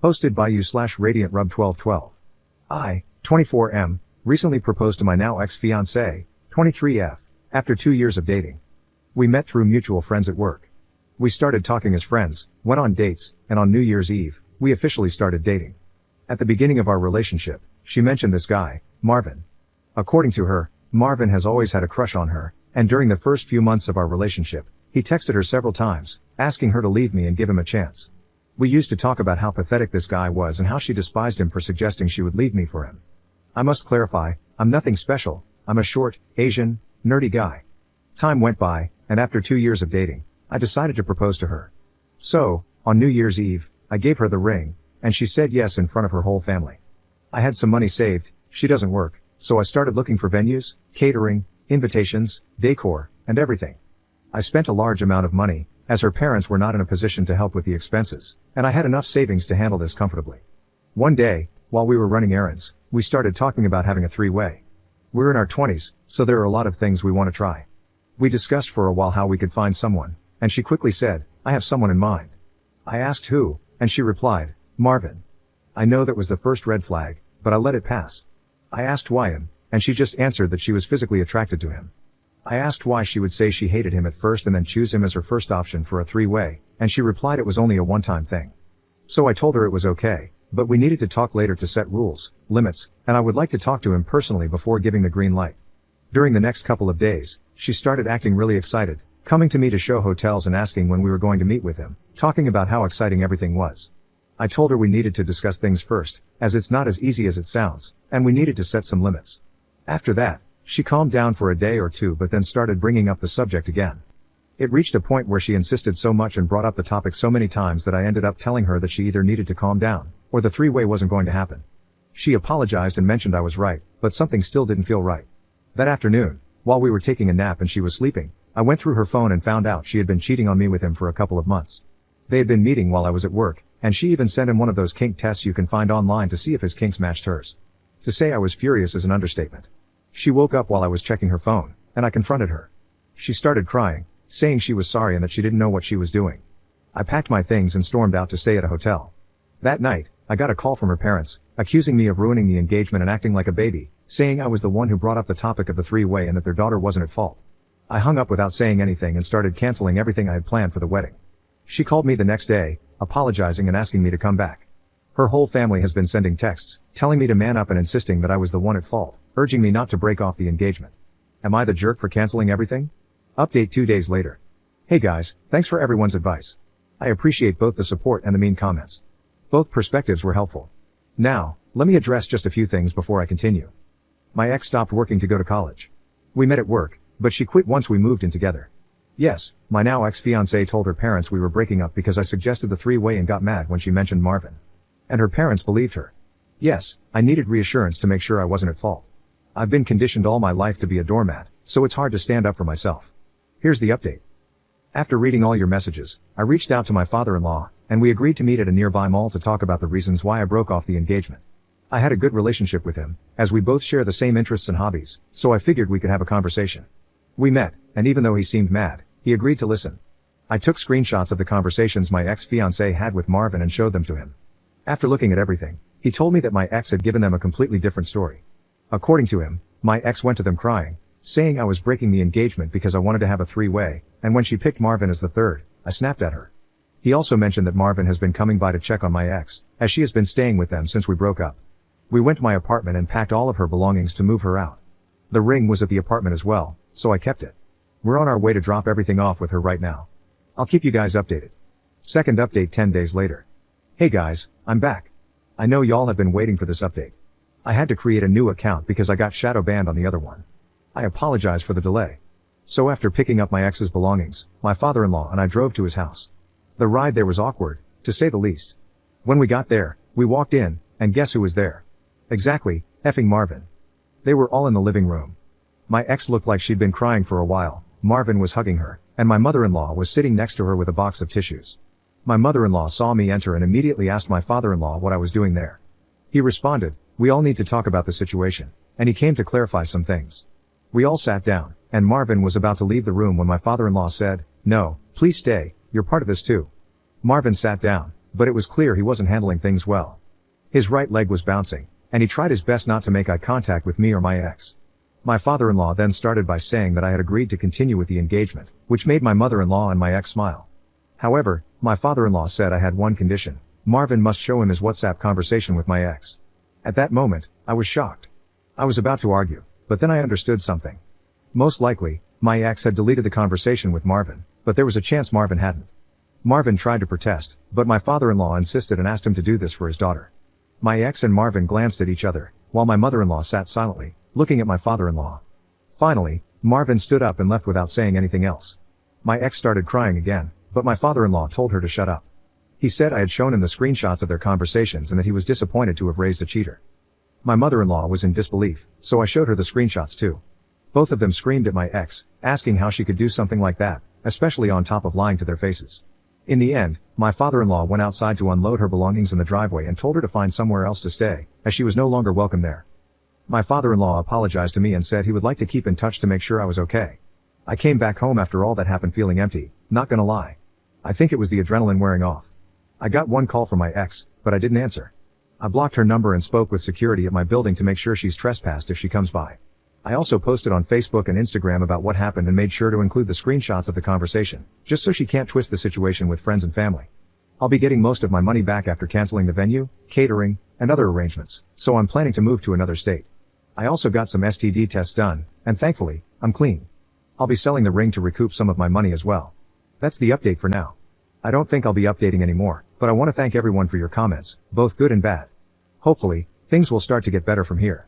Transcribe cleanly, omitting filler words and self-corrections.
Hosted by you/RadiantRub1212. I, 24M, recently proposed to my now ex-fiancé, 23F, after 2 years of dating. We met through mutual friends at work. We started talking as friends, went on dates, and on New Year's Eve, we officially started dating. At the beginning of our relationship, she mentioned this guy, Marvin. According to her, Marvin has always had a crush on her, and during the first few months of our relationship, he texted her several times, asking her to leave me and give him a chance. We used to talk about how pathetic this guy was and how she despised him for suggesting she would leave me for him. I must clarify, I'm nothing special, I'm a short, Asian, nerdy guy. Time went by, and after 2 years of dating, I decided to propose to her. So, on New Year's Eve, I gave her the ring, and she said yes in front of her whole family. I had some money saved, she doesn't work, so I started looking for venues, catering, invitations, decor, and everything. I spent a large amount of money, as her parents were not in a position to help with the expenses, and I had enough savings to handle this comfortably. One day, while we were running errands, we started talking about having a three-way. We're in our 20s, so there are a lot of things we want to try. We discussed for a while how we could find someone, and she quickly said, I have someone in mind. I asked who, and she replied, Marvin. I know that was the first red flag, but I let it pass. I asked why him, and she just answered that she was physically attracted to him. I asked why she would say she hated him at first and then choose him as her first option for a three-way, and she replied it was only a one-time thing. So I told her it was okay, but we needed to talk later to set rules, limits, and I would like to talk to him personally before giving the green light. During the next couple of days, she started acting really excited, coming to me to show hotels and asking when we were going to meet with him, talking about how exciting everything was. I told her we needed to discuss things first, as it's not as easy as it sounds, and we needed to set some limits. After that, she calmed down for a day or two but then started bringing up the subject again. It reached a point where she insisted so much and brought up the topic so many times that I ended up telling her that she either needed to calm down, or the three-way wasn't going to happen. She apologized and mentioned I was right, but something still didn't feel right. That afternoon, while we were taking a nap and she was sleeping, I went through her phone and found out she had been cheating on me with him for a couple of months. They had been meeting while I was at work, and she even sent him one of those kink tests you can find online to see if his kinks matched hers. To say I was furious is an understatement. She woke up while I was checking her phone, and I confronted her. She started crying, saying she was sorry and that she didn't know what she was doing. I packed my things and stormed out to stay at a hotel. That night, I got a call from her parents, accusing me of ruining the engagement and acting like a baby, saying I was the one who brought up the topic of the three-way and that their daughter wasn't at fault. I hung up without saying anything and started canceling everything I had planned for the wedding. She called me the next day, apologizing and asking me to come back. Her whole family has been sending texts, telling me to man up and insisting that I was the one at fault, urging me not to break off the engagement. Am I the jerk for canceling everything? Update 2 days later. Hey guys, thanks for everyone's advice. I appreciate both the support and the mean comments. Both perspectives were helpful. Now, let me address just a few things before I continue. My ex stopped working to go to college. We met at work, but she quit once we moved in together. Yes, my now ex-fiancé told her parents we were breaking up because I suggested the three-way and got mad when she mentioned Marvin. And her parents believed her. Yes, I needed reassurance to make sure I wasn't at fault. I've been conditioned all my life to be a doormat, so it's hard to stand up for myself. Here's the update. After reading all your messages, I reached out to my father-in-law, and we agreed to meet at a nearby mall to talk about the reasons why I broke off the engagement. I had a good relationship with him, as we both share the same interests and hobbies, so I figured we could have a conversation. We met, and even though he seemed mad, he agreed to listen. I took screenshots of the conversations my ex-fiancé had with Marvin and showed them to him. After looking at everything, he told me that my ex had given them a completely different story. According to him, my ex went to them crying, saying I was breaking the engagement because I wanted to have a three-way, and when she picked Marvin as the third, I snapped at her. He also mentioned that Marvin has been coming by to check on my ex, as she has been staying with them since we broke up. We went to my apartment and packed all of her belongings to move her out. The ring was at the apartment as well, so I kept it. We're on our way to drop everything off with her right now. I'll keep you guys updated. Second update 10 days later. Hey guys, I'm back. I know y'all have been waiting for this update. I had to create a new account because I got shadow banned on the other one. I apologize for the delay. So after picking up my ex's belongings, my father-in-law and I drove to his house. The ride there was awkward, to say the least. When we got there, we walked in, and guess who was there? Exactly, effing Marvin. They were all in the living room. My ex looked like she'd been crying for a while, Marvin was hugging her, and my mother-in-law was sitting next to her with a box of tissues. My mother-in-law saw me enter and immediately asked my father-in-law what I was doing there. He responded, we all need to talk about the situation, and he came to clarify some things. We all sat down, and Marvin was about to leave the room when my father-in-law said, no, please stay, you're part of this too. Marvin sat down, but it was clear he wasn't handling things well. His right leg was bouncing, and he tried his best not to make eye contact with me or my ex. My father-in-law then started by saying that I had agreed to continue with the engagement, which made my mother-in-law and my ex smile. However, my father-in-law said I had one condition: Marvin must show him his WhatsApp conversation with my ex. At that moment, I was shocked. I was about to argue, but then I understood something. Most likely, my ex had deleted the conversation with Marvin, but there was a chance Marvin hadn't. Marvin tried to protest, but my father-in-law insisted and asked him to do this for his daughter. My ex and Marvin glanced at each other, while my mother-in-law sat silently, looking at my father-in-law. Finally, Marvin stood up and left without saying anything else. My ex started crying again, but my father-in-law told her to shut up. He said I had shown him the screenshots of their conversations and that he was disappointed to have raised a cheater. My mother-in-law was in disbelief, so I showed her the screenshots too. Both of them screamed at my ex, asking how she could do something like that, especially on top of lying to their faces. In the end, my father-in-law went outside to unload her belongings in the driveway and told her to find somewhere else to stay, as she was no longer welcome there. My father-in-law apologized to me and said he would like to keep in touch to make sure I was okay. I came back home after all that happened feeling empty, not gonna lie. I think it was the adrenaline wearing off. I got one call from my ex, but I didn't answer. I blocked her number and spoke with security at my building to make sure she's trespassed if she comes by. I also posted on Facebook and Instagram about what happened and made sure to include the screenshots of the conversation, just so she can't twist the situation with friends and family. I'll be getting most of my money back after canceling the venue, catering, and other arrangements, so I'm planning to move to another state. I also got some STD tests done, and thankfully, I'm clean. I'll be selling the ring to recoup some of my money as well. That's the update for now. I don't think I'll be updating anymore, but I want to thank everyone for your comments, both good and bad. Hopefully, things will start to get better from here.